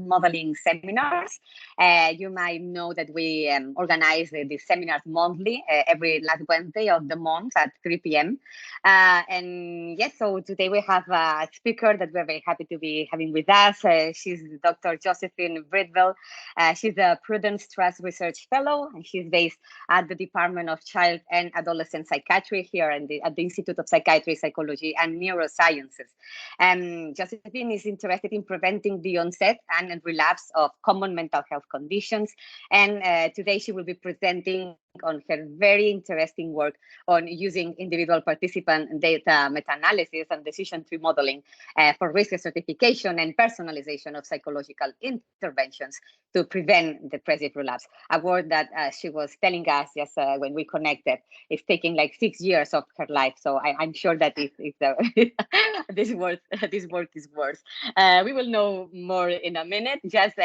modeling seminars. You might know that we organize these seminars monthly, every last Wednesday of the month at 3 p.m. And yes, so today we have a speaker that we're very happy to be having with us. She's Dr. Josephine Bridwell. She's a Prudence Trust Research Fellow, and she's based at the Department of Child and Adolescent Psychiatry here at the Institute of Psychiatry, Psychology, and Neurosciences. Josephine is interested in preventing the onset and relapse of common mental health conditions. And today she will be presenting on her very interesting work on using individual participant data meta-analysis and decision tree modeling for risk stratification and personalisation of psychological interventions to prevent depressive relapse. A word that she was telling us just when we connected, it's taking like 6 years of her life. So I'm sure that this work is worth. We will know more in a minute. Just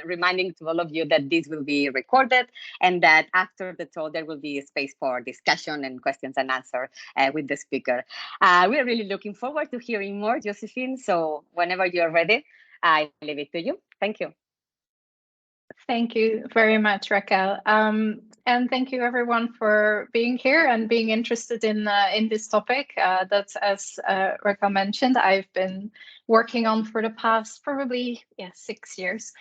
reminding to all of you that this will be recorded and that after the talk there will be a space for discussion and questions and answer with the speaker. We are really looking forward to hearing more, Josephine. So whenever you're ready, I leave it to you. Thank you. Thank you very much, Raquel. And thank you everyone for being here and being interested in this topic. That's, as Raquel mentioned, I've been working on for the past probably 6 years.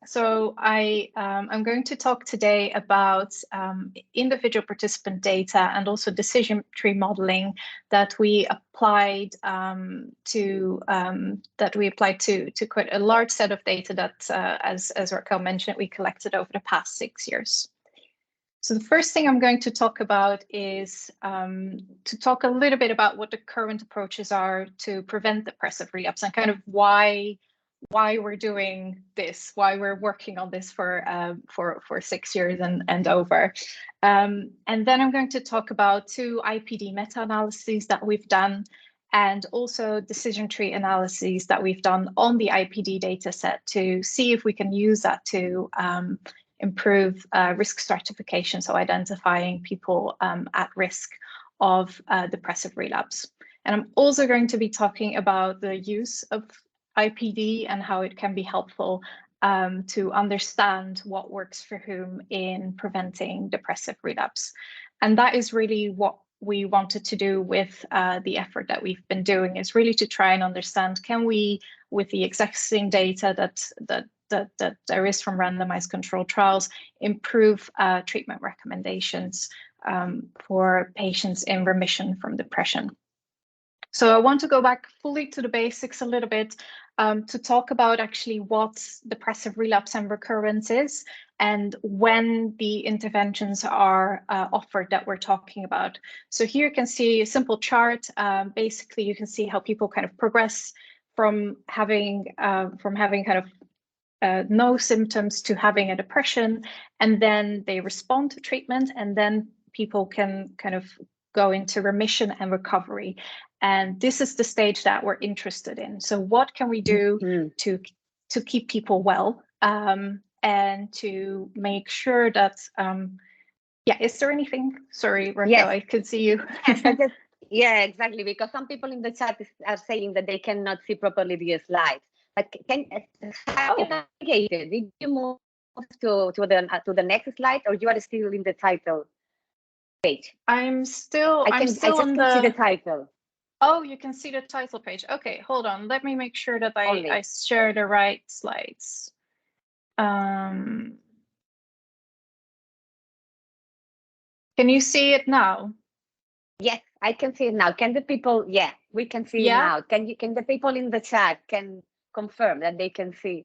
So I'm going to talk today about individual participant data and also decision tree modeling that we applied to quite a large set of data that, as Raquel mentioned, we collected over the past 6 years. So the first thing I'm going to talk about is to talk a little bit about what the current approaches are to prevent depressive relapse and kind of why we're doing this, why we're working on this for 6 years and over. And then I'm going to talk about 2 IPD meta-analyses that we've done and also decision tree analyses that we've done on the IPD data set to see if we can use that to improve risk stratification, so identifying people at risk of depressive relapse. And I'm also going to be talking about the use of IPD and how it can be helpful to understand what works for whom in preventing depressive relapse. And that is really what we wanted to do with the effort that we've been doing, is really to try and understand, can we, with the existing data that there is from randomized controlled trials, improve treatment recommendations for patients in remission from depression. So I want to go back fully to the basics a little bit to talk about actually what depressive relapse and recurrence is and when the interventions are offered that we're talking about. So here you can see a simple chart. Basically, you can see how people kind of progress from having kind of no symptoms to having a depression, and then they respond to treatment, and then people can kind of go into remission and recovery. And this is the stage that we're interested in. So what can we do to keep people well and to make sure that, is there anything? Sorry, Raquel, yes. I could see you. Yeah, exactly, because some people in the chat are saying that they cannot see properly the slides. But how you navigated? Did you move to the next slide, or you are still in the title page? I can still see the title. Oh, you can see the title page. Okay, hold on. Let me make sure that I share the right slides. Can you see it now? Yes, I can see it now. Can the people? Yeah, we can see it now. Can the people in the chat can confirm that they can see?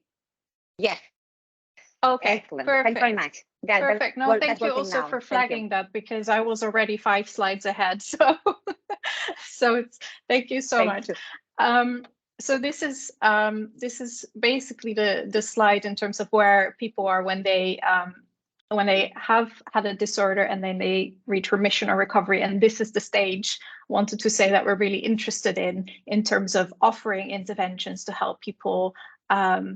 Yes. Okay. Excellent. Perfect. Thanks very much. Yeah, perfect. No, thank you also for flagging that, because I was already 5 slides ahead. So, thank you so much. So this is basically the slide in terms of where people are when they have had a disorder and then they reach remission or recovery. And this is the stage I wanted to say that we're really interested in terms of offering interventions to help people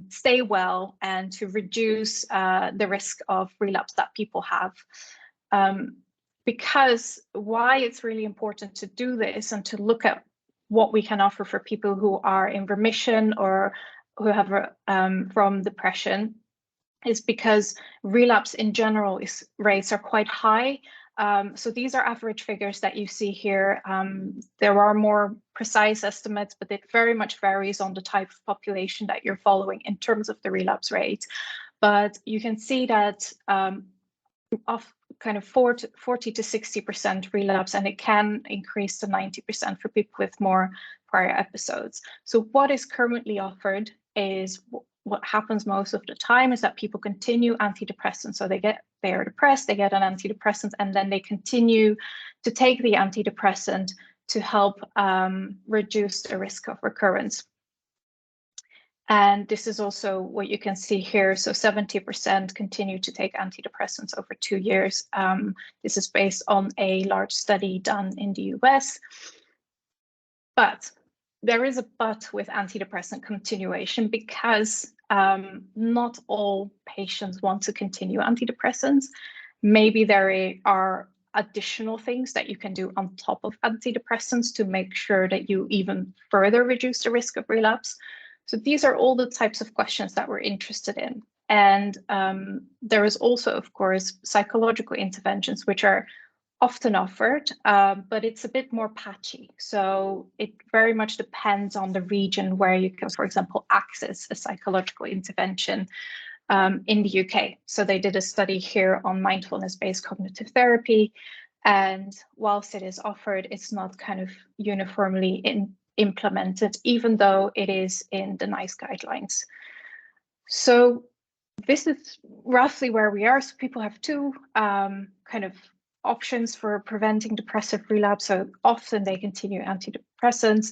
stay well and to reduce the risk of relapse that people have. Because why it's really important to do this and to look at what we can offer for people who are in remission or from depression is because relapse in general rates are quite high. So these are average figures that you see here. There are more precise estimates, but it very much varies on the type of population that you're following in terms of the relapse rate. But you can see that of kind of 40 to 60% relapse, and it can increase to 90% for people with more prior episodes. So what is currently offered is what happens most of the time is that people continue antidepressants. So they are depressed, they get an antidepressant, and then they continue to take the antidepressant to help reduce the risk of recurrence. And this is also what you can see here. So 70% continue to take antidepressants over 2 years. This is based on a large study done in the US. But there is a but with antidepressant continuation, because not all patients want to continue antidepressants. Maybe there are additional things that you can do on top of antidepressants to make sure that you even further reduce the risk of relapse. So these are all the types of questions that we're interested in. And there is also, of course, psychological interventions, which are often offered, but it's a bit more patchy. So it very much depends on the region where you can, for example, access a psychological intervention in the UK. So they did a study here on mindfulness-based cognitive therapy. And whilst it is offered, it's not kind of uniformly implemented, even though it is in the NICE guidelines. So this is roughly where we are. So people have two kind of options for preventing depressive relapse. So often they continue antidepressants.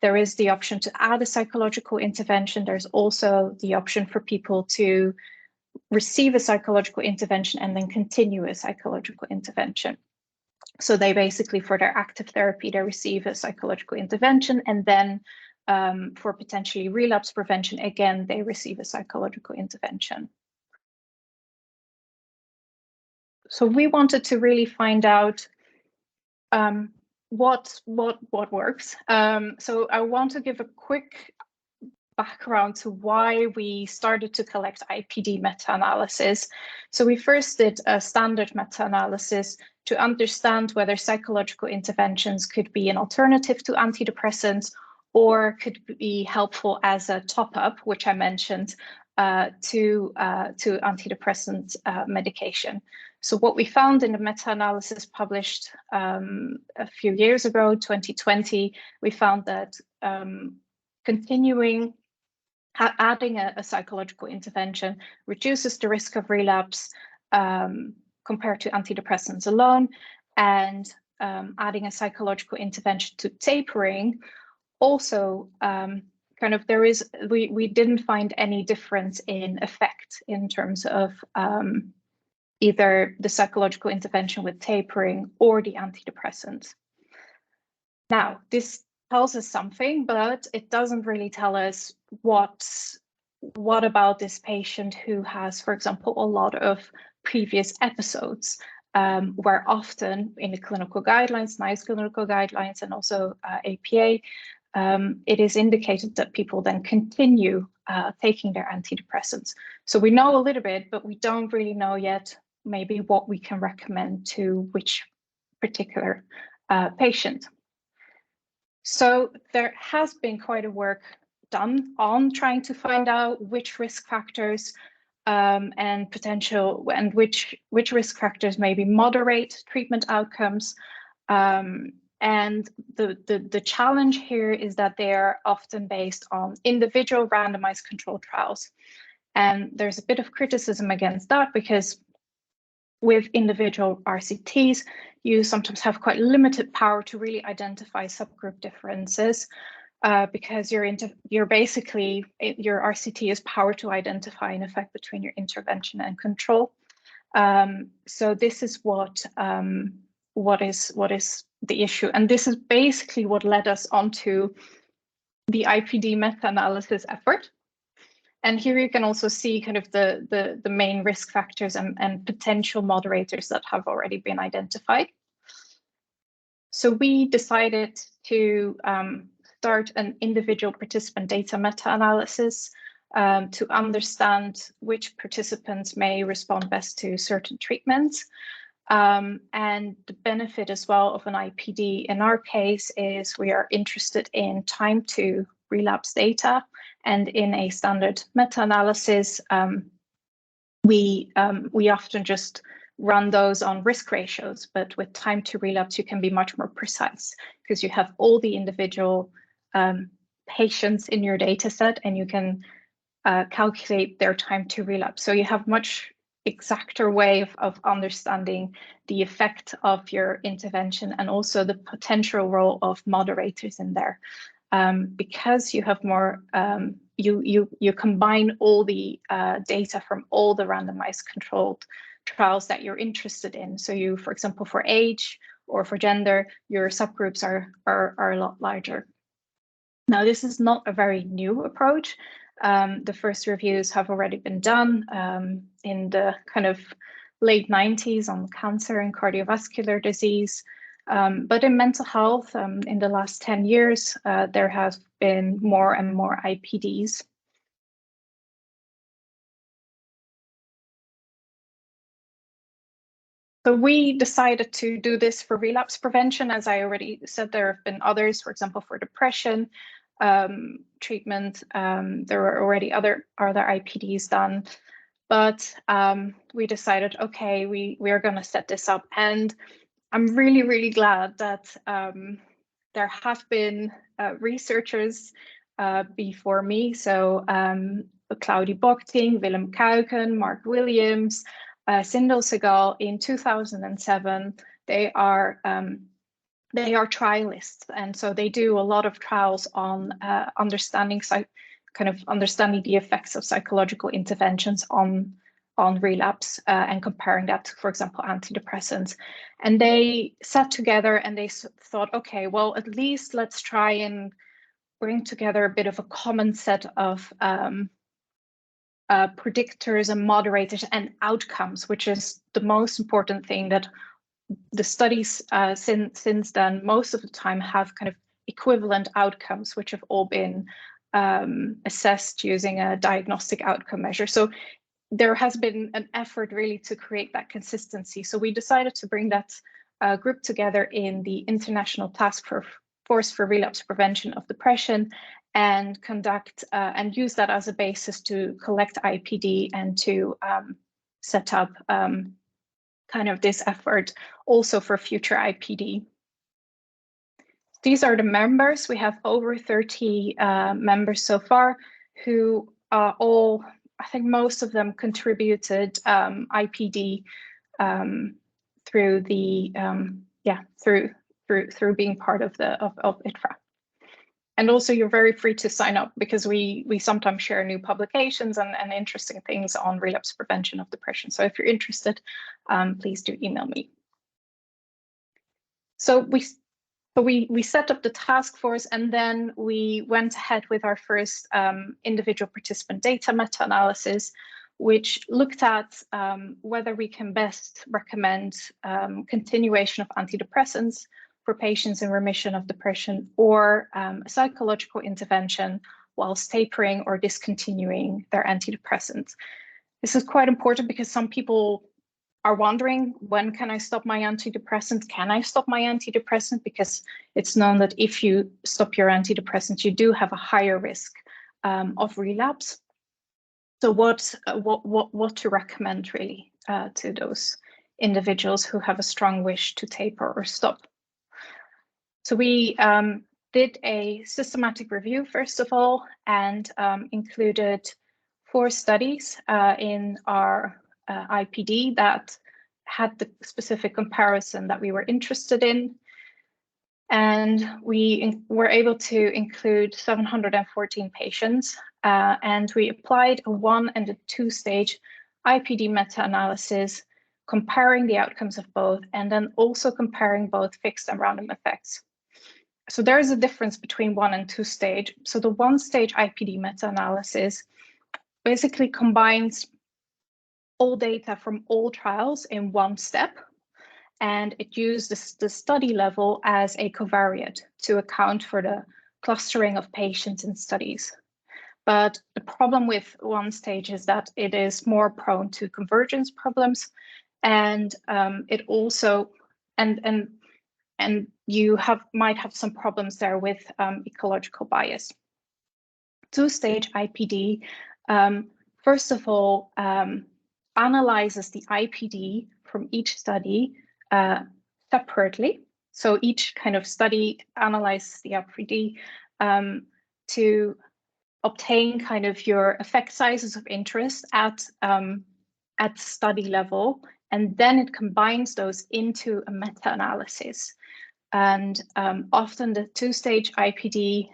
There is the option to add a psychological intervention. There's also the option for people to receive a psychological intervention and then continue a psychological intervention. So they basically, for their active therapy, they receive a psychological intervention, and then for potentially relapse prevention, again, they receive a psychological intervention. So we wanted to really find out what works. So I want to give a quick background to why we started to collect IPD meta-analysis. So we first did a standard meta-analysis to understand whether psychological interventions could be an alternative to antidepressants or could be helpful as a top-up, which I mentioned, to antidepressant medication. So what we found in the meta-analysis published a few years ago, 2020, we found that adding a psychological intervention reduces the risk of relapse compared to antidepressants alone, and adding a psychological intervention to tapering also we didn't find any difference in effect in terms of either the psychological intervention with tapering or the antidepressants. Now, this tells us something, but it doesn't really tell us what about this patient who has, for example, a lot of previous episodes, where often in the clinical guidelines, NICE clinical guidelines, and also APA, it is indicated that people then continue taking their antidepressants. So we know a little bit, but we don't really know yet maybe what we can recommend to which particular patient. So there has been quite a work done on trying to find out which risk factors and which risk factors maybe moderate treatment outcomes. And the challenge here is that they are often based on individual randomized controlled trials. And there's a bit of criticism against that, because with individual RCTs, you sometimes have quite limited power to really identify subgroup differences, because your RCT is powered to identify an effect between your intervention and control. So this is what is the issue, and this is basically what led us onto the IPD meta-analysis effort. And here you can also see kind of the main risk factors and potential moderators that have already been identified. So we decided to start an individual participant data meta-analysis to understand which participants may respond best to certain treatments. And the benefit as well of an IPD in our case is we are interested in time to relapse data, and in a standard meta-analysis, we often just run those on risk ratios, but with time to relapse, you can be much more precise because you have all the individual patients in your data set and you can calculate their time to relapse. So you have much exacter way of understanding the effect of your intervention and also the potential role of moderators in there. Because you have more, you combine all the data from all the randomized controlled trials that you're interested in. So you, for example, for age or for gender, your subgroups are a lot larger. Now, this is not a very new approach. The first reviews have already been done in the kind of late 90s on cancer and cardiovascular disease. But in mental health, in the last 10 years, there has been more and more IPDs. So we decided to do this for relapse prevention. As I already said, there have been others, for example, for depression treatment. There were already other IPDs done. But we decided, okay, we are going to set this up. And I'm really, really glad that there have been researchers before me. So Claudie Bochting, Willem Kuiken, Mark Williams, Sindel Segal in 2007. They are trialists, and so they do a lot of trials on understanding the effects of psychological interventions on relapse and comparing that to, for example, antidepressants. And they sat together and they thought, okay, well, at least let's try and bring together a bit of a common set of predictors and moderators and outcomes, which is the most important thing that the studies since then, most of the time, have kind of equivalent outcomes, which have all been assessed using a diagnostic outcome measure. So there has been an effort really to create that consistency. So we decided to bring that group together in the International Task Force for Relapse Prevention of Depression and conduct and use that as a basis to collect IPD and to set up kind of this effort also for future IPD. These are the members. We have over 30 members so far who are all, I think most of them contributed IPD through the through being part of ITFA. And also, you're very free to sign up because we sometimes share new publications and interesting things on relapse prevention of depression. So if you're interested, please do email me. So we set up the task force, and then we went ahead with our first individual participant data meta-analysis, which looked at whether we can best recommend continuation of antidepressants for patients in remission of depression or psychological intervention whilst tapering or discontinuing their antidepressants. This is quite important because some people are wondering, when can I stop my antidepressant? Can I stop my antidepressant? Because it's known that if you stop your antidepressant, you do have a higher risk of relapse. So what to recommend really to those individuals who have a strong wish to taper or stop? So we did a systematic review, first of all, and included 4 studies in our IPD that had the specific comparison that we were interested in. And we were able to include 714 patients, and we applied a 1- and a 2-stage IPD meta-analysis, comparing the outcomes of both, and then also comparing both fixed and random effects. So there is a difference between 1- and 2-stage. So the 1-stage IPD meta-analysis basically combines all data from all trials in one step, and it used the study level as a covariate to account for the clustering of patients in studies. But the problem with one stage is that it is more prone to convergence problems, and it also and you might have some problems there with ecological bias. Two-stage IPD, first of all, analyzes the IPD from each study separately. So each kind of study analyzes the IPD to obtain kind of your effect sizes of interest at study level, and then it combines those into a meta-analysis. And often the two-stage IPD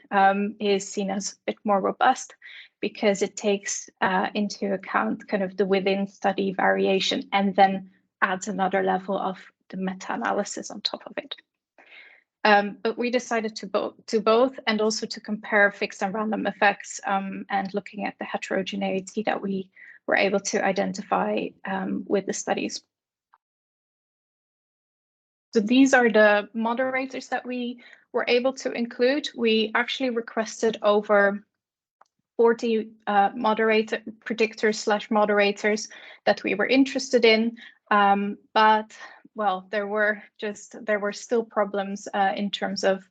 is seen as a bit more robust because it takes into account kind of the within-study variation and then adds another level of the meta-analysis on top of it. But we decided to both and also to compare fixed and random effects and looking at the heterogeneity that we were able to identify with the studies. So these are the moderators that we were able to include. We actually requested over 40 predictors/moderators that we were interested in, but well, there were still problems in terms of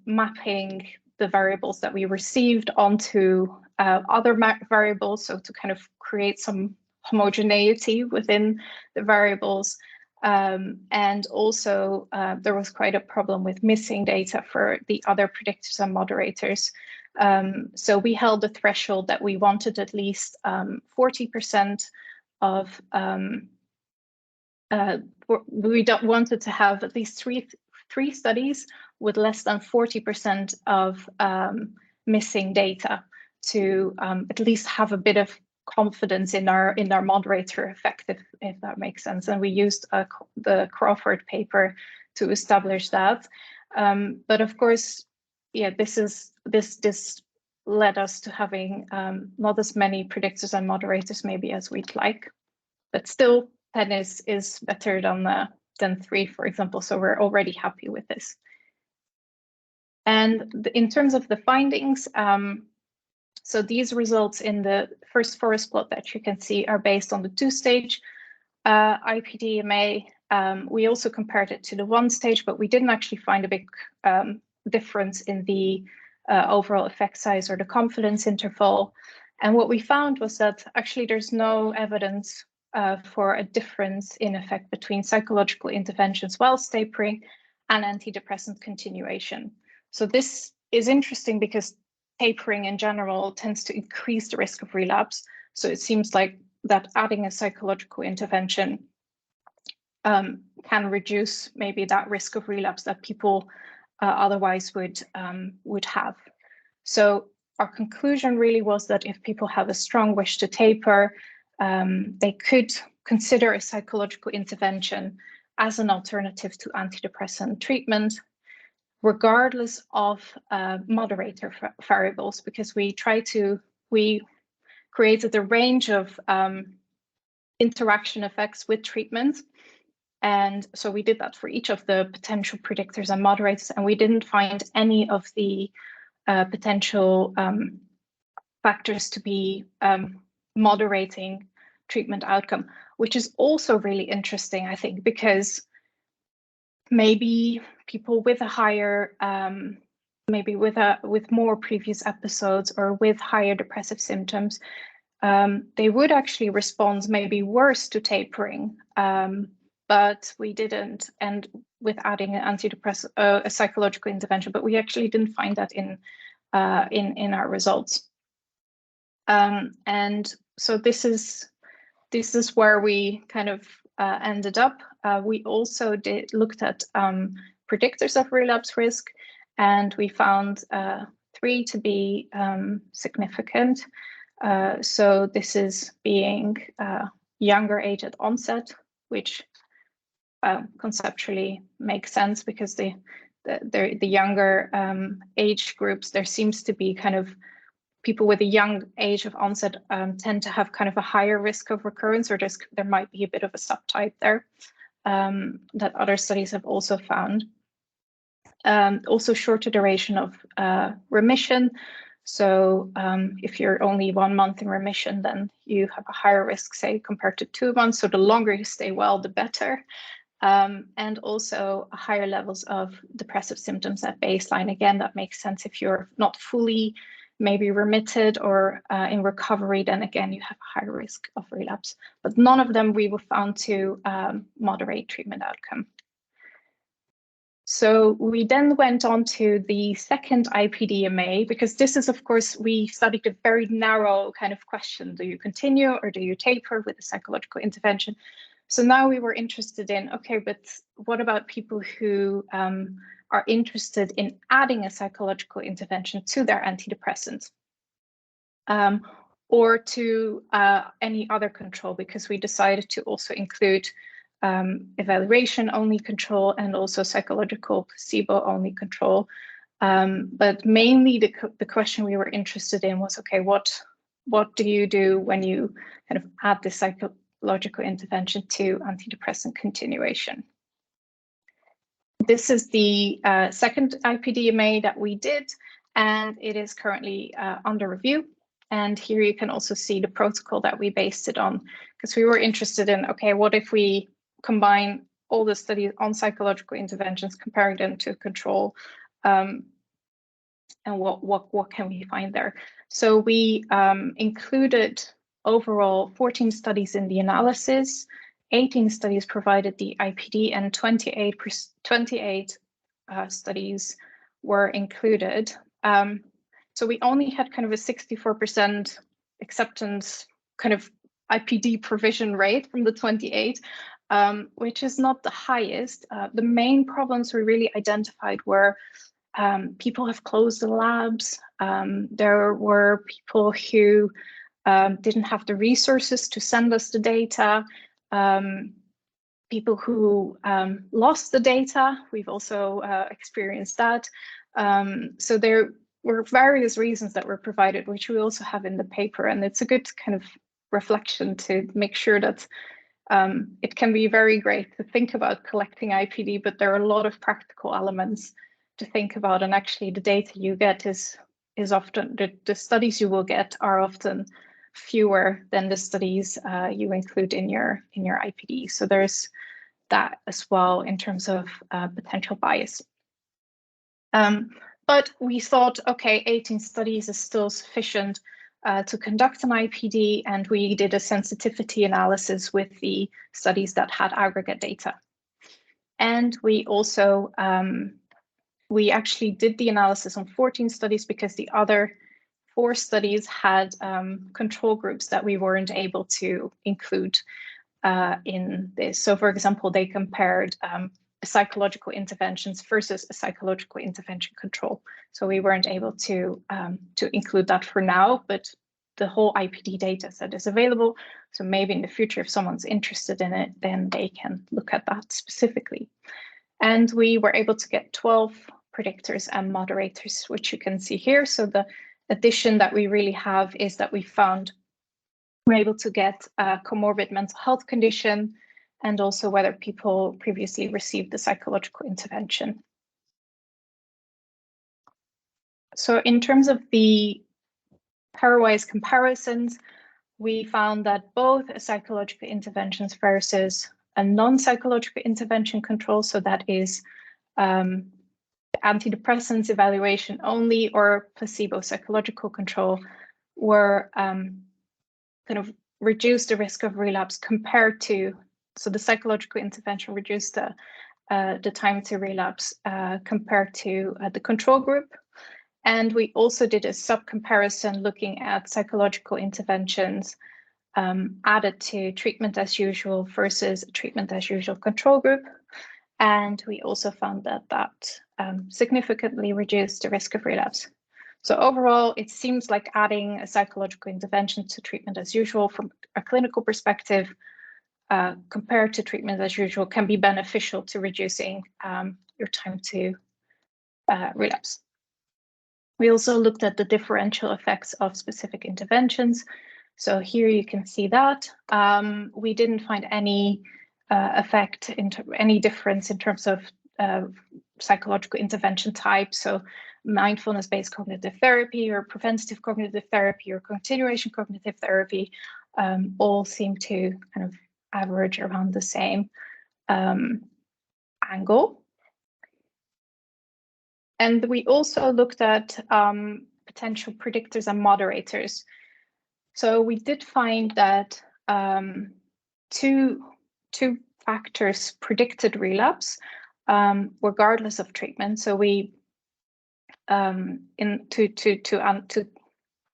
mapping the variables that we received onto other variables, so to kind of create some homogeneity within the variables. And also there was quite a problem with missing data for the other predictors and moderators. So we held a threshold that we wanted at least 40% of, we wanted to have at least three studies with less than 40% of missing data to at least have a bit of confidence in our moderator effect, if that makes sense. And we used the Crawford paper to establish that. But of course, yeah, this led us to having not as many predictors and moderators maybe as we'd like, but still 10 is better than 3, for example. So we're already happy with this. And in terms of the findings, so these results in the first forest plot that you can see are based on the two-stage IPDMA. We also compared it to the one-stage, but we didn't actually find a big difference in the overall effect size or the confidence interval. And what we found was that actually there's no evidence for a difference in effect between psychological interventions while tapering and antidepressant continuation. So this is interesting because tapering in general tends to increase the risk of relapse. So it seems like that adding a psychological intervention can reduce maybe that risk of relapse that people otherwise would have. So our conclusion really was that if people have a strong wish to taper, they could consider a psychological intervention as an alternative to antidepressant treatment, regardless of moderator variables, because we created a range of interaction effects with treatment. And so we did that for each of the potential predictors and moderators, and we didn't find any of the potential factors to be moderating treatment outcome, which is also really interesting, I think, because maybe people with a higher, maybe with more previous episodes or with higher depressive symptoms, they would actually respond maybe worse to tapering, but we didn't. And with adding an antidepressant, a psychological intervention, but we actually didn't find that in our results. And so this is where we kind of ended up. We also looked at predictors of relapse risk, and we found 3 to be significant. So this is being younger age at onset, which conceptually makes sense because the younger age groups, there seems to be kind of people with a young age of onset tend to have kind of a higher risk of recurrence, or there might be a bit of a subtype there that other studies have also found. Also shorter duration of remission. So if you're only 1 month in remission, then you have a higher risk, say, compared to 2 months. So the longer you stay well, the better. And also higher levels of depressive symptoms at baseline. Again, that makes sense if you're not fully maybe remitted or in recovery, then again, you have a higher risk of relapse. But none of them we were found to moderate treatment outcome. So we then went on to the second IPDMA, because this is, of course, we studied a very narrow kind of question. Do you continue or do you taper with a psychological intervention? So now we were interested in, okay, but what about people who are interested in adding a psychological intervention to their antidepressants or to any other control, because we decided to also include evaluation-only control and also psychological placebo-only control. But mainly the question we were interested in was, okay, what do you do when you kind of add this psychological intervention to antidepressant continuation? This is the second IPDMA that we did, and it is currently under review. And here you can also see the protocol that we based it on, because we were interested in, okay, what if we combine all the studies on psychological interventions, comparing them to control, and what can we find there? So we included overall 14 studies in the analysis, 18 studies provided the IPD, and 28 studies were included. So we only had kind of a 64% acceptance kind of IPD provision rate from the 28, which is not the highest. The main problems we really identified were people have closed the labs. There were people who didn't have the resources to send us the data. People who lost the data, we've also experienced that. So there were various reasons that were provided, which we also have in the paper. And it's a good kind of reflection to make sure that it can be very great to think about collecting IPD, but there are a lot of practical elements to think about. And actually the data you get is often, the studies you will get are often fewer than the studies you include in your IPD. So there's that as well in terms of potential bias. But we thought, okay, 18 studies is still sufficient to conduct an IPD, and we did a sensitivity analysis with the studies that had aggregate data. And we also, we actually did the analysis on 14 studies because the other 4 studies had control groups that we weren't able to include in this. So for example, they compared psychological interventions versus a psychological intervention control. So we weren't able to include that for now, but the whole IPD data set is available. So maybe in the future, if someone's interested in it, then they can look at that specifically. And we were able to get 12 predictors and moderators, which you can see here. So the addition that we really have is that we're able to get a comorbid mental health condition, and also whether people previously received the psychological intervention. So in terms of the pairwise comparisons, we found that both psychological interventions versus a non-psychological intervention control, so that is antidepressants evaluation only or placebo psychological control, were kind of reduced the risk of relapse compared to, so the psychological intervention reduced the time to relapse compared to the control group. And we also did a sub-comparison looking at psychological interventions added to treatment as usual versus treatment as usual control group. And we also found that significantly reduced the risk of relapse. So overall, it seems like adding a psychological intervention to treatment as usual from a clinical perspective compared to treatment as usual can be beneficial to reducing your time to relapse. We also looked at the differential effects of specific interventions. So here you can see that. We didn't find any effect, any difference in terms of psychological intervention type. So mindfulness-based cognitive therapy or preventative cognitive therapy or continuation cognitive therapy all seem to kind of average around the same angle. And we also looked at potential predictors and moderators. So we did find that two factors predicted relapse regardless of treatment. So we to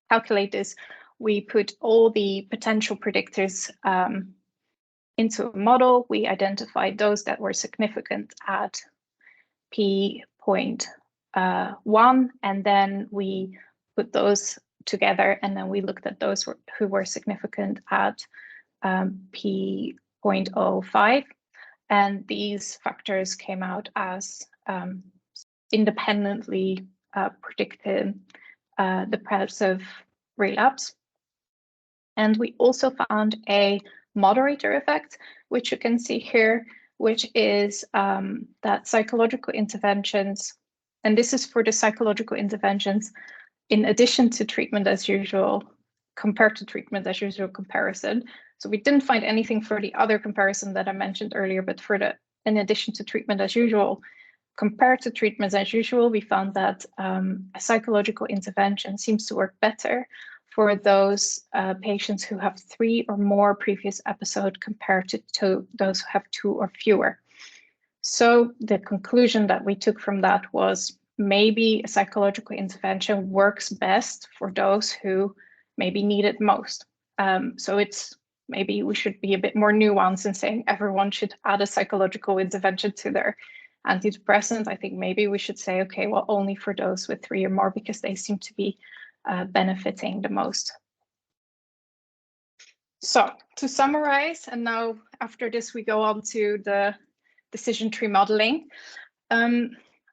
calculate this, we put all the potential predictors into a model. We identified those that were significant at p.1, and then we put those together, and then we looked at those who were significant at p.05, and these factors came out as independently predicted depressive relapse. And we also found a moderator effect, which you can see here, which is that psychological interventions, and this is for the psychological interventions in addition to treatment as usual, compared to treatment as usual comparison. So we didn't find anything for the other comparison that I mentioned earlier, but for the in addition to treatment as usual, compared to treatment as usual, we found that a psychological intervention seems to work better for those patients who have 3 or more previous episodes compared to those who have 2 or fewer. So the conclusion that we took from that was maybe a psychological intervention works best for those who maybe need it most. So it's maybe we should be a bit more nuanced in saying everyone should add a psychological intervention to their antidepressant. I think maybe we should say, okay, well, only for those with 3 or more, because they seem to be benefiting the most. So to summarize, and now after this we go on to the decision tree modeling.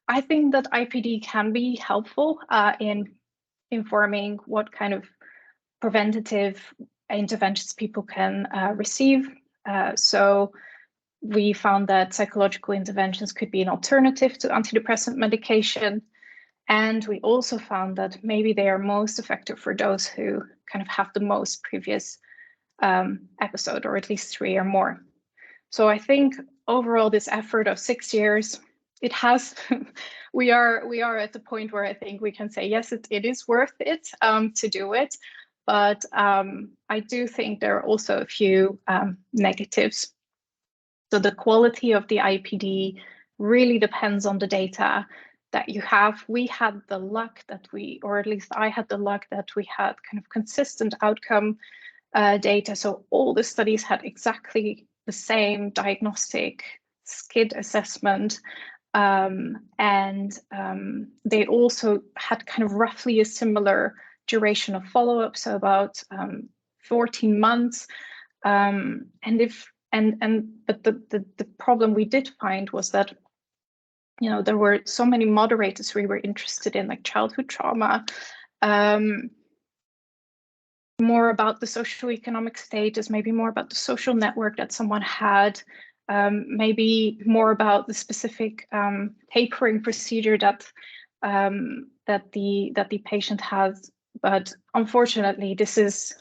I think that IPD can be helpful in informing what kind of preventative interventions people can receive. So we found that psychological interventions could be an alternative to antidepressant medication. And we also found that maybe they are most effective for those who kind of have the most previous episode, or at least 3 or more. So I think overall this effort of 6 years, it has, we are at the point where I think we can say, yes, it is worth it to do it. But I do think there are also a few negatives. So the quality of the IPD really depends on the data that you have. We had the luck that or at least I had the luck that we had kind of consistent outcome data. So all the studies had exactly the same diagnostic SCID assessment. And they also had kind of roughly a similar duration of follow-up, so about 14 months. But the problem we did find was that, you know, there were so many moderators we were interested in, like childhood trauma, more about the socioeconomic status, maybe more about the social network that someone had, maybe more about the specific tapering procedure that the patient has. But unfortunately, this is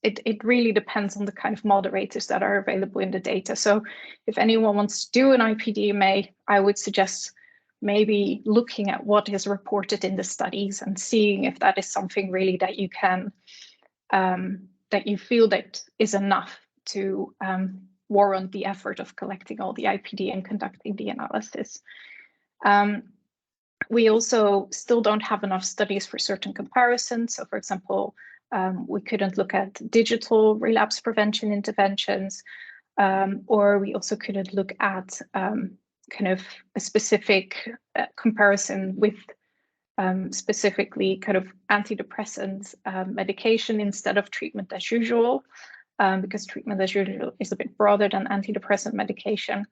it really depends on the kind of moderators that are available in the data. So if anyone wants to do an IPDMA, I would suggest maybe looking at what is reported in the studies and seeing if that is something really that you can that you feel that is enough to warrant the effort of collecting all the IPD and conducting the analysis. We also still don't have enough studies for certain comparisons. So for example, we couldn't look at digital relapse prevention interventions, or we also couldn't look at kind of a specific comparison with specifically kind of antidepressant medication instead of treatment as usual, because treatment as usual is a bit broader than antidepressant medication.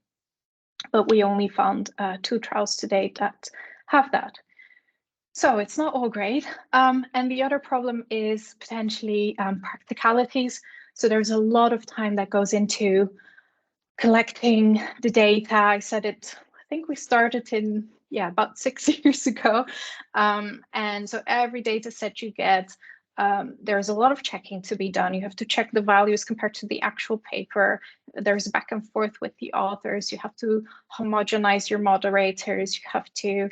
But we only found 2 trials to date that have that. So it's not all great. And the other problem is potentially practicalities. So there's a lot of time that goes into collecting the data. I said it, I think we started in about 6 years ago. And so every data set you get, there's a lot of checking to be done. You have to check the values compared to the actual paper. There's back and forth with the authors. You have to homogenize your moderators. You have to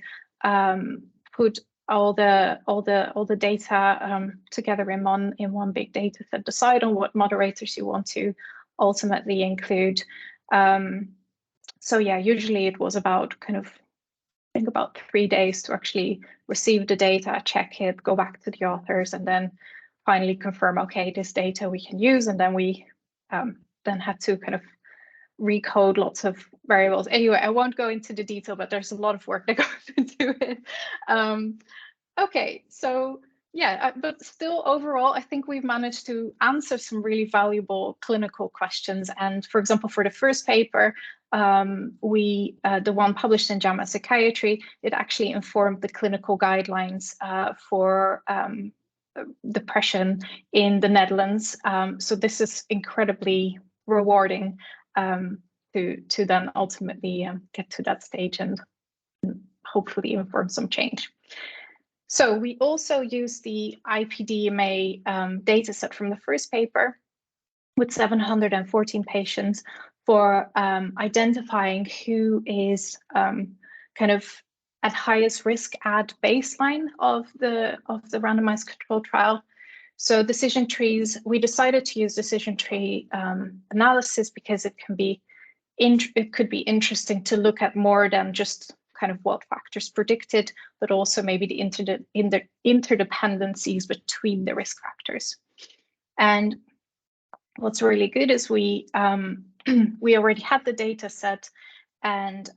put all the data together in one big data set. Decide on what moderators you want to ultimately include. So yeah, usually it was about I think about 3 days to actually receive the data, check it, go back to the authors, and then finally confirm, okay, this data we can use. And then we then had to recode lots of variables. Anyway, I won't go into the detail, but there's a lot of work that goes into it. Okay, so yeah, but still overall, I think we've managed to answer some really valuable clinical questions. And for example, for the first paper, the one published in JAMA Psychiatry, it actually informed the clinical guidelines for depression in the Netherlands. So this is incredibly rewarding to then ultimately get to that stage and hopefully inform some change. So we also use the IPDMA dataset from the first paper with 714 patients for identifying who is at highest risk at baseline of the randomized control trial. So decision trees, we decided to use decision tree analysis because it could be interesting to look at more than just what factors predicted, but also maybe the interdependencies between the risk factors. And what's really good is we already had the data set, and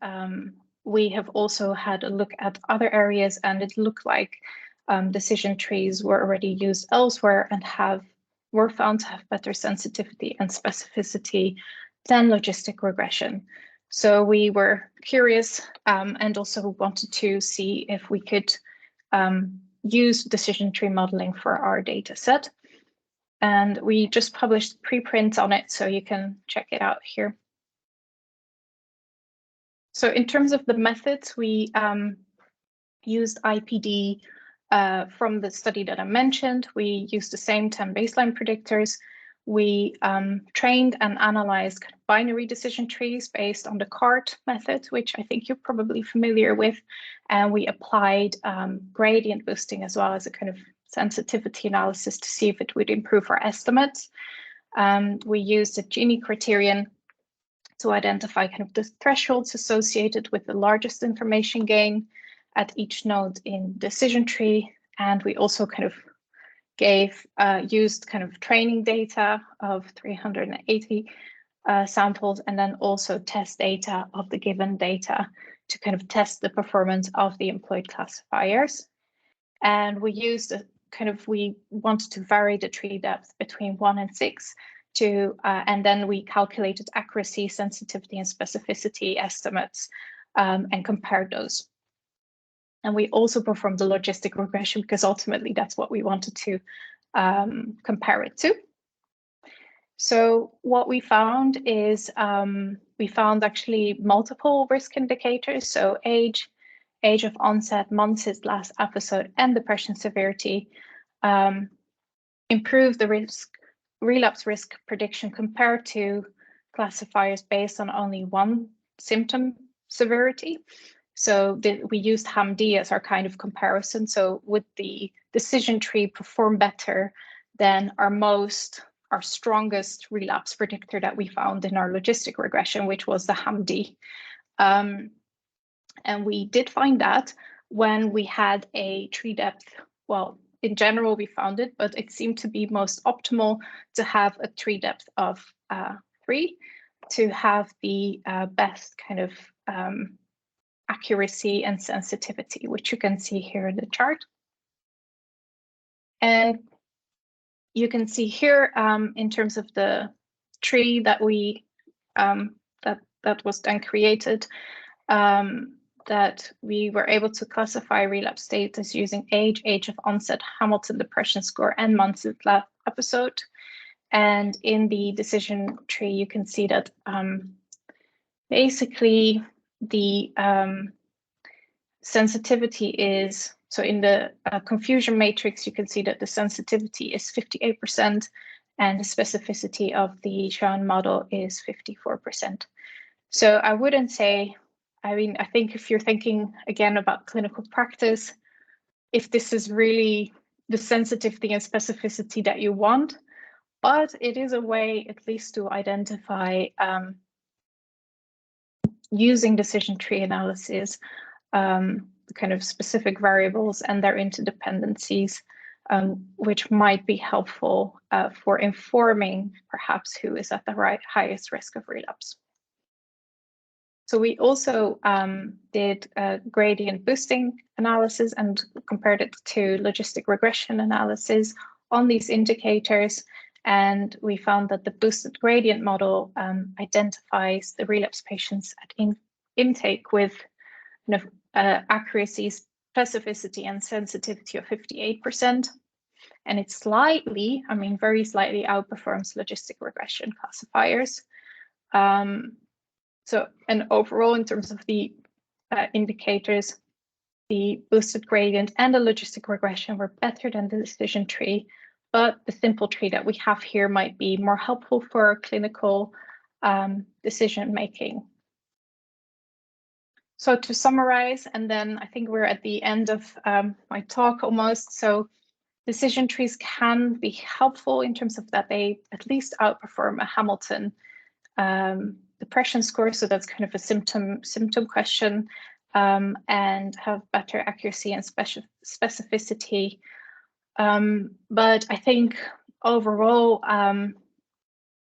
we have also had a look at other areas, and it looked like decision trees were already used elsewhere and were found to have better sensitivity and specificity than logistic regression. So we were curious and also wanted to see if we could use decision tree modeling for our data set. And we just published preprint on it, so you can check it out here. So in terms of the methods, we used IPD from the study that I mentioned. We used the same 10 baseline predictors. We trained and analyzed binary decision trees based on the CART method, which I think you're probably familiar with. And we applied gradient boosting as well as a sensitivity analysis to see if it would improve our estimates. We used a Gini criterion to identify the thresholds associated with the largest information gain at each node in decision tree. And we also used training data of 380 samples, and then also test data of the given data to test the performance of the employed classifiers. And we used we wanted to vary the tree depth between 1 and 6 and then we calculated accuracy, sensitivity, and specificity estimates and compared those. And we also performed the logistic regression because ultimately that's what we wanted to compare it to. So what we found is we found actually multiple risk indicators. So age of onset, months since last episode, and depression severity improve the relapse risk prediction compared to classifiers based on only one symptom severity. So we used HAM-D as our comparison. So would the decision tree perform better than our strongest relapse predictor that we found in our logistic regression, which was the HAM-D. And we did find that when we had a tree depth, well, in general, we found it, but it seemed to be most optimal to have a tree depth of 3 to have the best accuracy and sensitivity, which you can see here in the chart. And you can see here in terms of the tree that we that was then created, that we were able to classify relapse status using age of onset, Hamilton depression score, and months since last episode. And in the decision tree, you can see that basically the sensitivity is, so in the confusion matrix, you can see that the sensitivity is 58% and the specificity of the Schwann model is 54%. So I wouldn't say, I mean, I think if you're thinking again about clinical practice, if this is really the sensitivity and specificity that you want, but it is a way at least to identify using decision tree analysis, kind of specific variables and their interdependencies, which might be helpful for informing perhaps who is at the highest risk of relapse. So we also did a gradient boosting analysis and compared it to logistic regression analysis on these indicators. And we found that the boosted gradient model identifies the relapse patients at intake with accuracy, specificity, and sensitivity of 58%. And it slightly, I mean, very slightly outperforms logistic regression classifiers. So, and overall, in terms of the indicators, the boosted gradient and the logistic regression were better than the decision tree, but the simple tree that we have here might be more helpful for clinical decision making. So to summarize, and then I think we're at the end of my talk almost. So decision trees can be helpful in terms of that they at least outperform a Hamilton depression score. So that's kind of a symptom question, and have better accuracy and specificity. But I think overall,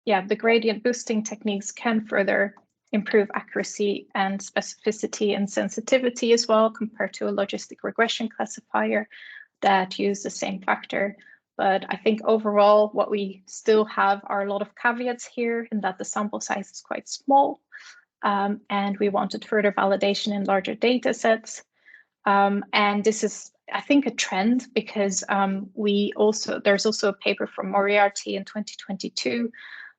yeah, the gradient boosting techniques can further improve accuracy and specificity and sensitivity as well compared to a logistic regression classifier that use the same factor. But I think overall, what we still have are a lot of caveats here in that the sample size is quite small, and we wanted further validation in larger data sets. And this is, I think, a trend because there's also a paper from Moriarty in 2022,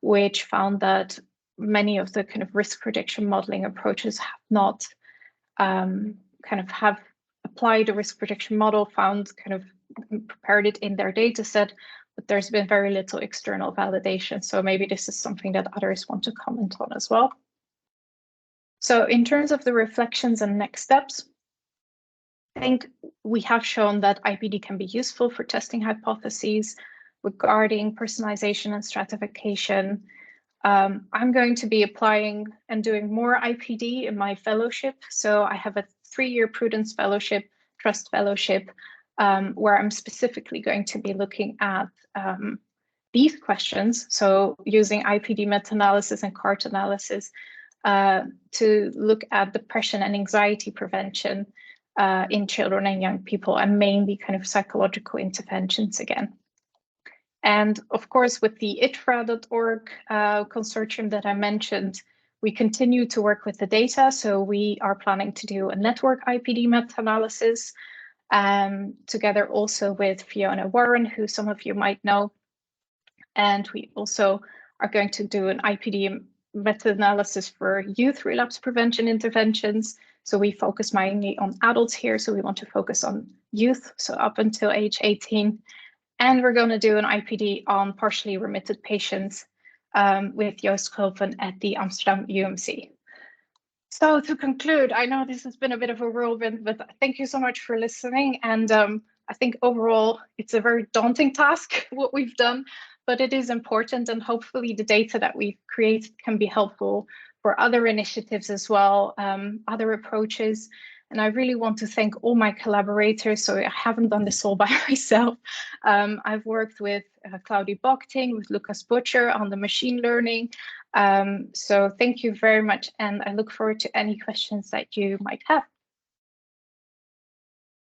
which found that many of the kind of risk prediction modeling approaches have not have applied a risk prediction model, prepared it in their data set, but there's been very little external validation. So maybe this is something that others want to comment on as well. So in terms of the reflections and next steps, I think we have shown that IPD can be useful for testing hypotheses regarding personalization and stratification. I'm going to be applying and doing more IPD in my fellowship. So I have a 3-year Prudence Fellowship, Trust Fellowship, where I'm specifically going to be looking at these questions. So using IPD meta-analysis and CART analysis to look at depression and anxiety prevention in children and young people, and mainly kind of psychological interventions again. And of course, with the ITFRA.org consortium that I mentioned, we continue to work with the data. So we are planning to do a network IPD meta-analysis together also with Fiona Warren, who some of you might know. And we also are going to do an IPD meta-analysis for youth relapse prevention interventions. So we focus mainly on adults here. So we want to focus on youth, so up until age 18. And we're going to do an IPD on partially remitted patients with Joost Kulven at the Amsterdam UMC. So to conclude, I know this has been a bit of a whirlwind, but thank you so much for listening. And I think overall, it's a very daunting task, what we've done, but it is important. And hopefully the data that we've created can be helpful for other initiatives as well, other approaches. And I really want to thank all my collaborators. So I haven't done this all by myself. I've worked with Claudie Bochting, with Lucas Butcher on the machine learning. So thank you very much. And I look forward to any questions that you might have.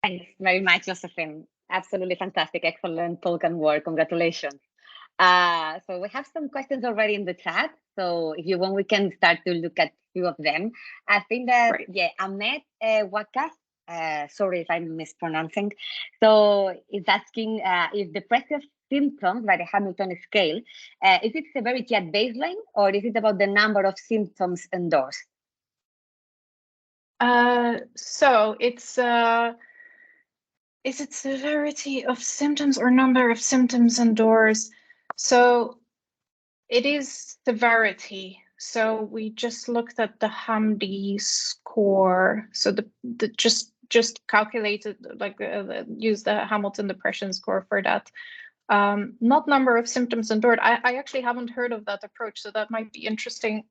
Thanks very much, Josephine. Absolutely fantastic, excellent talk and work. Congratulations. So we have some questions already in the chat. So if you want, we can start to look at a few of them. I think that, right. Yeah, Ahmed Wakas, sorry if I'm mispronouncing. So is asking if depressive symptoms by the Hamilton scale, is it severity at baseline or is it about the number of symptoms endorsed? So it's is it severity of symptoms or number of symptoms endorsed? So it is severity. So we just looked at the HAM-D score. So the just calculated, like use the Hamilton depression score for that. Not number of symptoms endured. I actually haven't heard of that approach, so that might be interesting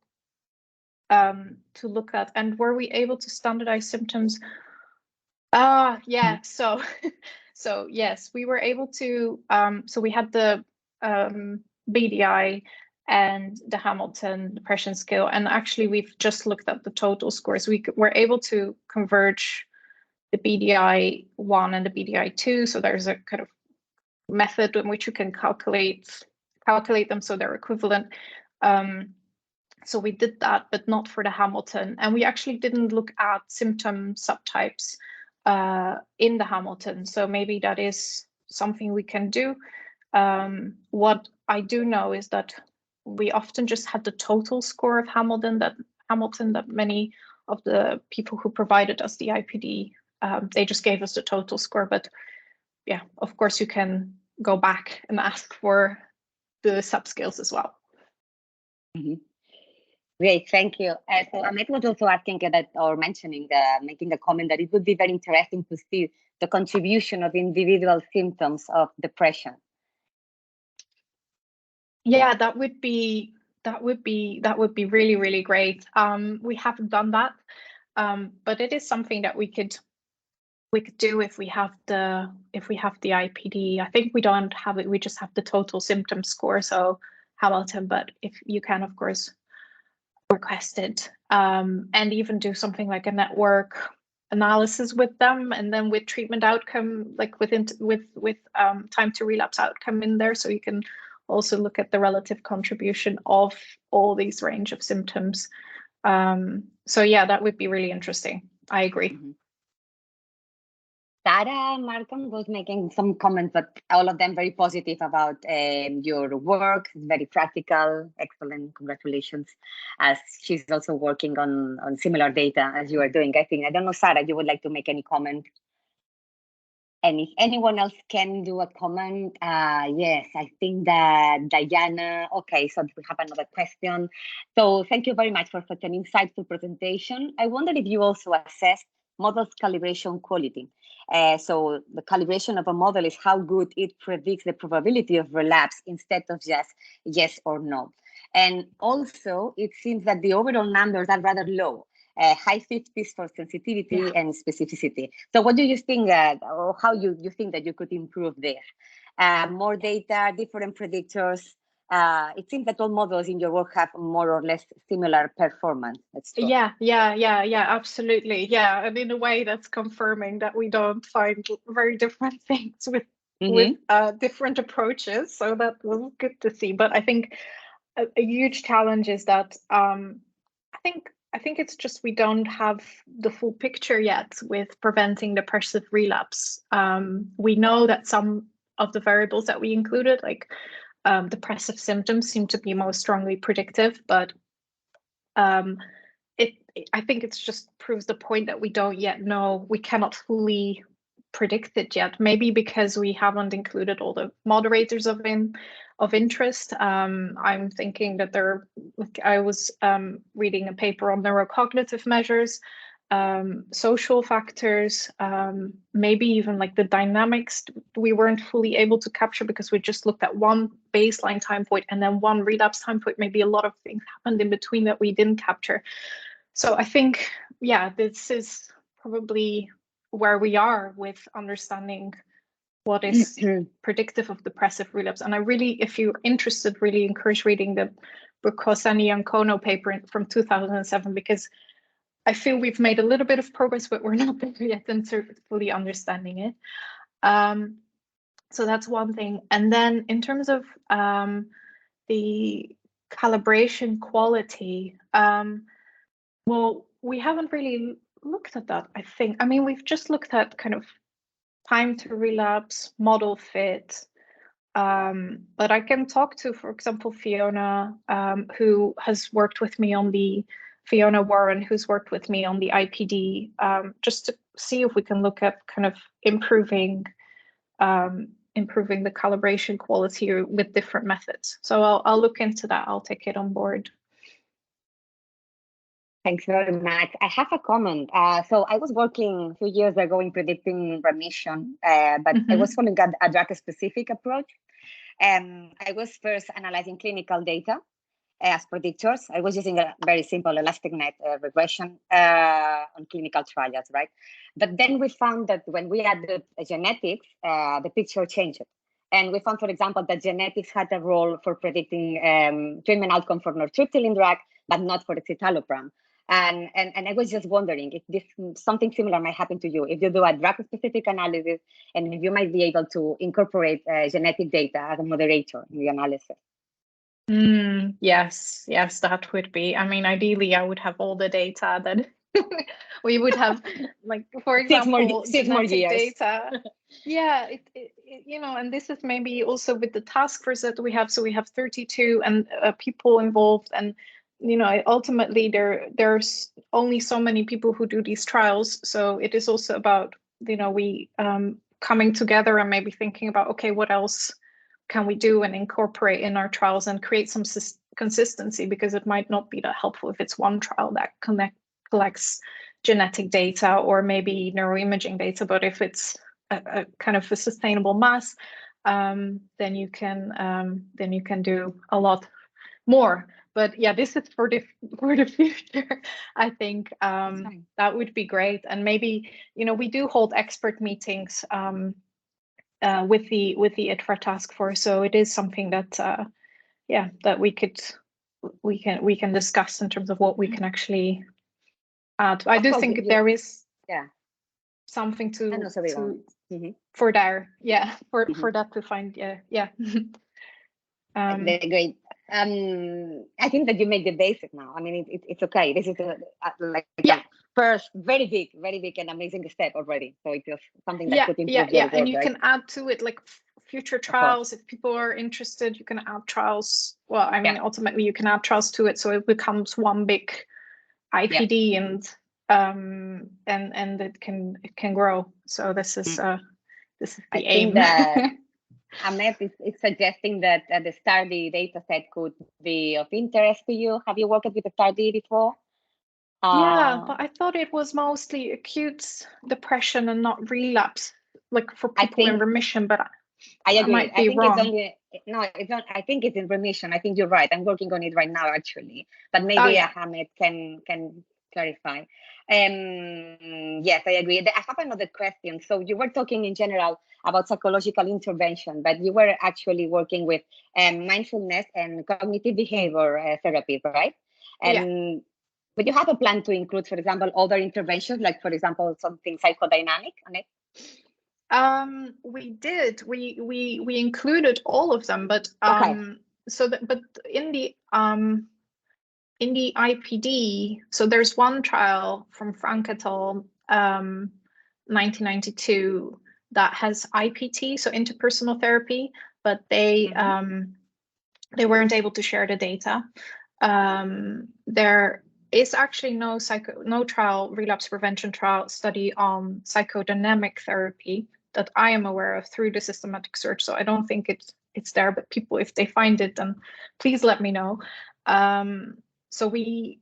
to look at. And were we able to standardize symptoms? Yeah. So, so yes, we were able to. So we had the BDI and the Hamilton depression scale, and actually we've just looked at the total scores. We were able to converge the BDI 1 and the BDI 2. So there's a kind of method in which you can calculate them so they're equivalent. So we did that, but not for the Hamilton. And we actually didn't look at symptom subtypes in the Hamilton. So maybe that is something we can do. What I do know is that we often just had the total score of Hamilton that many of the people who provided us the IPD, they just gave us the total score. But yeah, of course you can go back and ask for the subscales as well. Mm-hmm. Great, thank you. So Ahmed was also asking that, or mentioning, making the comment that it would be very interesting to see the contribution of individual symptoms of depression. Yeah, that would be really, really great. We haven't done that, but it is something that we could do if we have the IPD. I think we don't have it. We just have the total symptom score. So Hamilton, but if you can, of course, request it, and even do something like a network analysis with them, and then with treatment outcome, like with time to relapse outcome in there, so you can also look at the relative contribution of all these range of symptoms. So yeah, that would be really interesting. I agree. Mm-hmm. Sarah Markham was making some comments, but all of them very positive about your work. It's very practical, excellent, congratulations. As she's also working on similar data as you are doing, I think. I don't know, Sarah, you would like to make any comment? And if anyone else can do a comment, yes, I think that Diana, okay, so we have another question. So thank you very much for such an insightful presentation. I wonder if you also assessed model's calibration quality. So the calibration of a model is how good it predicts the probability of relapse instead of just yes or no. And also, it seems that the overall numbers are rather low. High 50s for sensitivity and specificity. So what do you think, or how you think that you could improve there? More data, different predictors. It seems that all models in your work have more or less similar performance. That's true. Yeah, absolutely. Yeah, and in a way that's confirming that we don't find very different things with different approaches. So that was good to see. But I think a huge challenge is that I think it's just we don't have the full picture yet with preventing depressive relapse. We know that some of the variables that we included, like depressive symptoms, seem to be most strongly predictive, but I think it just proves the point that we don't yet know. We cannot fully predict it yet. Maybe because we haven't included all the moderators of interest. I'm thinking that I was reading a paper on neurocognitive measures, social factors, maybe even like the dynamics we weren't fully able to capture because we just looked at one baseline time point and then one relapse time point. Maybe a lot of things happened in between that we didn't capture. So I think, yeah, this is probably where we are with understanding what is predictive of depressive relapse. And I really, if you're interested, really encourage reading the Bucosani and Kono paper from 2007, because I feel we've made a little bit of progress, but we're not there yet in fully understanding it. So that's one thing. And then in terms of the calibration quality, well, we haven't really looked at that, I think. I mean, we've just looked at kind of time to relapse, model fit. But I can talk to, for example, Fiona, who has worked with me on the Fiona Warren, who's worked with me on the IPD, just to see if we can look at kind of improving the calibration quality with different methods. So I'll look into that. I'll take it on board. Thanks very much. I have a comment. So I was working a few years ago in predicting remission, but I was following a drug-specific approach. I was first analyzing clinical data as predictors. I was using a very simple elastic net regression on clinical trials, right? But then we found that when we added genetics, the picture changed. And we found, for example, that genetics had a role for predicting treatment outcome for nortriptyline drug, but not for citalopram. And I was just wondering if this something similar might happen to you, if you do a drug-specific analysis, and if you might be able to incorporate genetic data as a moderator in the analysis. Yes, that would be. I mean, ideally, I would have all the data that we would have, like, for example, six more years. Data. Yeah, you know, and this is maybe also with the task force that we have. So we have 32 and people involved, and you know, ultimately there's only so many people who do these trials. So it is also about, you know, we coming together and maybe thinking about, okay, what else can we do and incorporate in our trials and create some consistency, because it might not be that helpful if it's one trial that collects genetic data or maybe neuroimaging data, but if it's a kind of a sustainable mass, then you can do a lot more. But yeah, this is for the future. I think that would be great. And maybe, you know, we do hold expert meetings with the ITFA task force, so it is something that that we can discuss in terms of what we can actually add. I do think there is something to for there, for that to find, great. I think that you made the basic now. I mean, it's okay. This is a first very big and amazing step already. So it's just something that could improve your work, and you right? can add to it like future trials. If people are interested, you can add trials. Well, I mean, ultimately you can add trials to it, so it becomes one big IPD, and it can grow. So this is the aim. Ahmed is suggesting that the STAR-D data set could be of interest to you. Have you worked with the STAR-D before? Yeah, but I thought it was mostly acute depression and not relapse, like for people in remission. But I agree. I might be wrong. It's not. I think it's in remission. I think you're right. I'm working on it right now, actually. But maybe Ahmed can clarify. Yes, I agree. I have another question. So you were talking in general about psychological intervention, but you were actually working with mindfulness and cognitive behavior therapy, right? And would you have a plan to include, for example, other interventions, like, for example, something psychodynamic on it? We did. We included all of them, but but in the IPD, so there's one trial from Frank et al. 1992 that has IPT, so interpersonal therapy, but they weren't able to share the data. There is actually no trial, relapse prevention trial study on psychodynamic therapy that I am aware of through the systematic search. So I don't think it's there, but people, if they find it, then please let me know. So we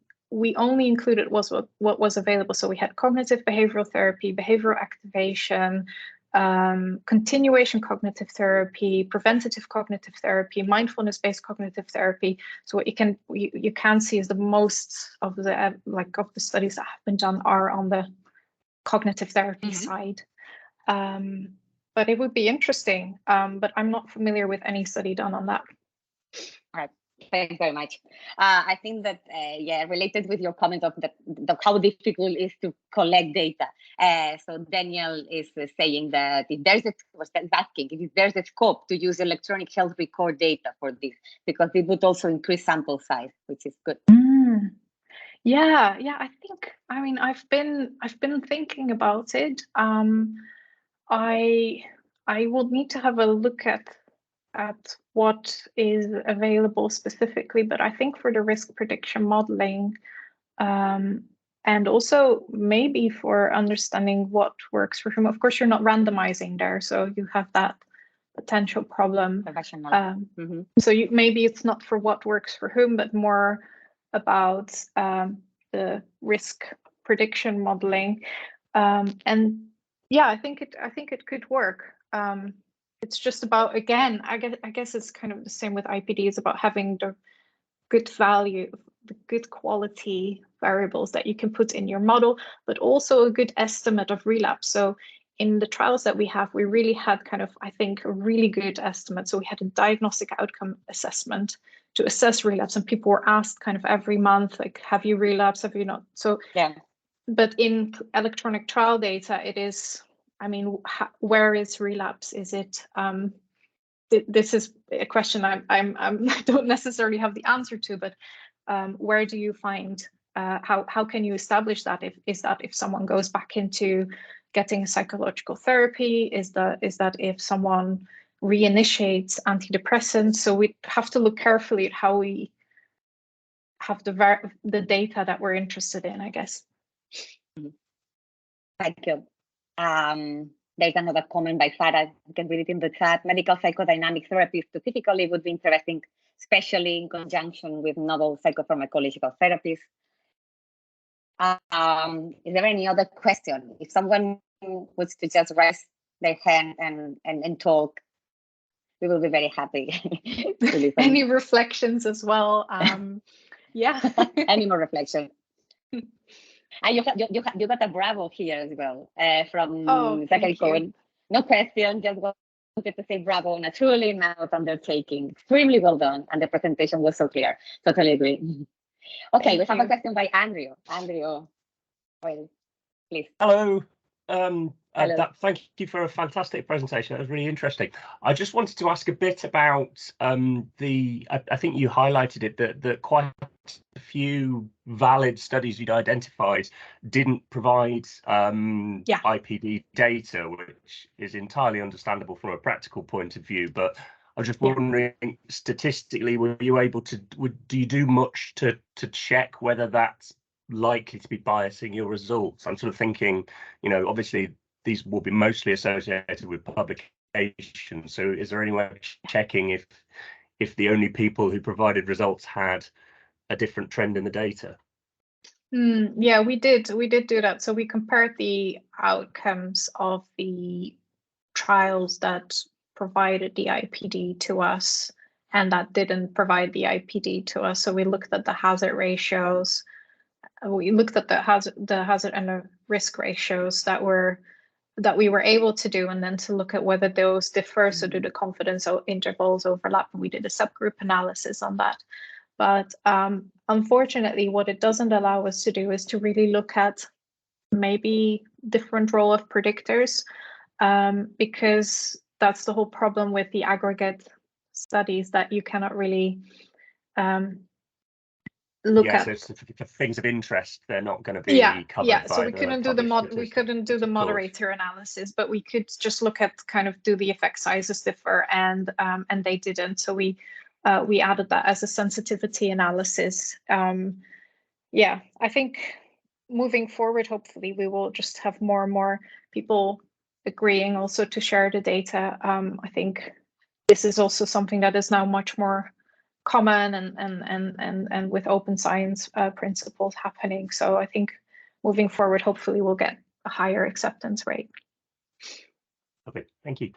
only included what was available. So we had cognitive behavioral therapy, behavioral activation, continuation cognitive therapy, preventative cognitive therapy, mindfulness-based cognitive therapy. So what you can see is the most of the studies that have been done are on the cognitive therapy side. But it would be interesting. But I'm not familiar with any study done on that. All right. Thanks very much. I think that, related with your comment of how difficult it is to collect data. So Daniel is saying that if there's a scope to use electronic health record data for this, because it would also increase sample size, which is good. Yeah. I think, I mean, I've been thinking about it. I will need to have a look at what is available specifically, but I think for the risk prediction modeling, And also maybe for understanding what works for whom. Of course, you're not randomizing there, so you have that potential problem. So maybe it's not for what works for whom, but more about the risk prediction modeling. And yeah, I think it could work. It's just about, again, I guess it's kind of the same with IPD. It's about having the good value, the good quality variables that you can put in your model, but also a good estimate of relapse. So in the trials that we have, we really had kind of, I think, a really good estimate. So we had a diagnostic outcome assessment to assess relapse, and people were asked kind of every month, like, have you relapsed, have you not? So yeah. But in electronic trial data, it is, I mean, where is relapse? Is it, this is a question I don't necessarily have the answer to, but where do you find, how can you establish that? Is that if someone goes back into getting psychological therapy? Is that if someone reinitiates antidepressants? So we have to look carefully at how we have the data that we're interested in, I guess. Thank you. There's another comment by Farah. You can read it in the chat. Medical psychodynamic therapies specifically would be interesting, especially in conjunction with novel psychopharmacological therapies. Is there any other question? If someone was to just raise their hand and talk, we will be very happy. Any reflections as well? Yeah. Any more reflection? And you got a bravo here as well from Zachary Cohen. No question, just wanted to say bravo on a truly massive undertaking. Extremely well done, and the presentation was so clear. Totally agree. Okay, we have a question by Andrew. Andrew, please. Hello. Thank you for a fantastic presentation. That was really interesting. I just wanted to ask a bit about I think you highlighted it, that quite a few valid studies you'd identified didn't provide IPD data, which is entirely understandable from a practical point of view. But I was just wondering, statistically, were you able to, do you do much to check whether that's likely to be biasing your results? I'm sort of thinking, you know, obviously these will be mostly associated with publication. So is there any way of checking if the only people who provided results had a different trend in the data? Yeah, we did do that. So we compared the outcomes of the trials that provided the IPD to us and that didn't provide the IPD to us. So we looked at the hazard ratios. We looked at the hazard and the risk ratios that we were able to do, and then to look at whether those differ. So do the confidence intervals overlap? And we did a subgroup analysis on that. But unfortunately, what it doesn't allow us to do is to really look at maybe different role of predictors, because that's the whole problem with the aggregate studies, that you cannot really look at. So for things of interest, they're not going to be covered by so we couldn't do the moderator analysis, but we could just look at kind of, do the effect sizes differ, and they didn't. So we added that as a sensitivity analysis. I think moving forward, hopefully we will just have more and more people agreeing also to share the data. I think this is also something that is now much more common and with open science principles happening. So I think moving forward, hopefully we'll get a higher acceptance rate. Okay, thank you.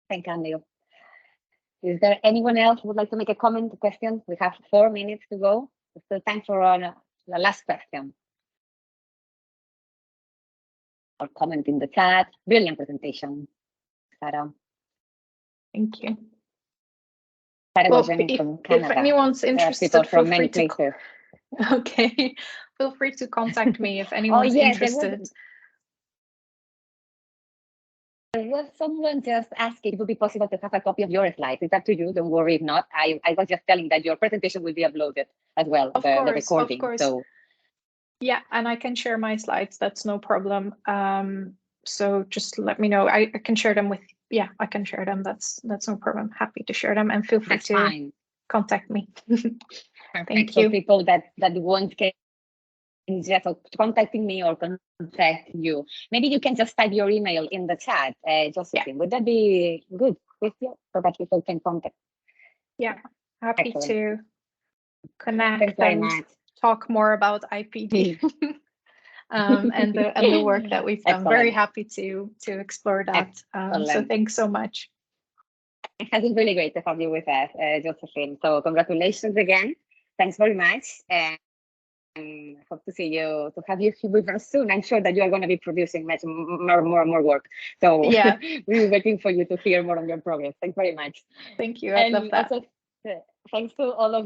Thank you, Andrew. Is there anyone else who would like to make a comment, a question? We have 4 minutes to go. Still time for the last question. Or comment in the chat. Brilliant presentation, Sarah. Thank you. Well, if anyone's interested, feel free to okay, feel free to contact me if anyone's interested. There was someone just asking if it would be possible to have a copy of your slides. It's up to you. Don't worry if not. I was just telling that your presentation will be uploaded as well, the recording. Of course. So yeah, and I can share my slides. That's no problem. So just let me know. I can share them with. Yeah, I can share them. That's no problem. Happy to share them, and feel free to contact me. Perfect. Thank so you. People that want can just contacting me or contact you. Maybe you can just type your email in the chat, Josephine. Would that be good with you so that people can contact? Yeah, happy Excellent. to connect Thanks very and much. talk more about IPD and the work that we've done. Excellent. Very happy to explore that. So thanks so much. It has been really great to have you with us, Josephine. So congratulations again. Thanks very much. And hope to see you, to have you with us soon. I'm sure that you are going to be producing much more work. So yeah, we're waiting for you to hear more on your progress. Thanks very much. Thank you. I love that. Also, thanks to all of you.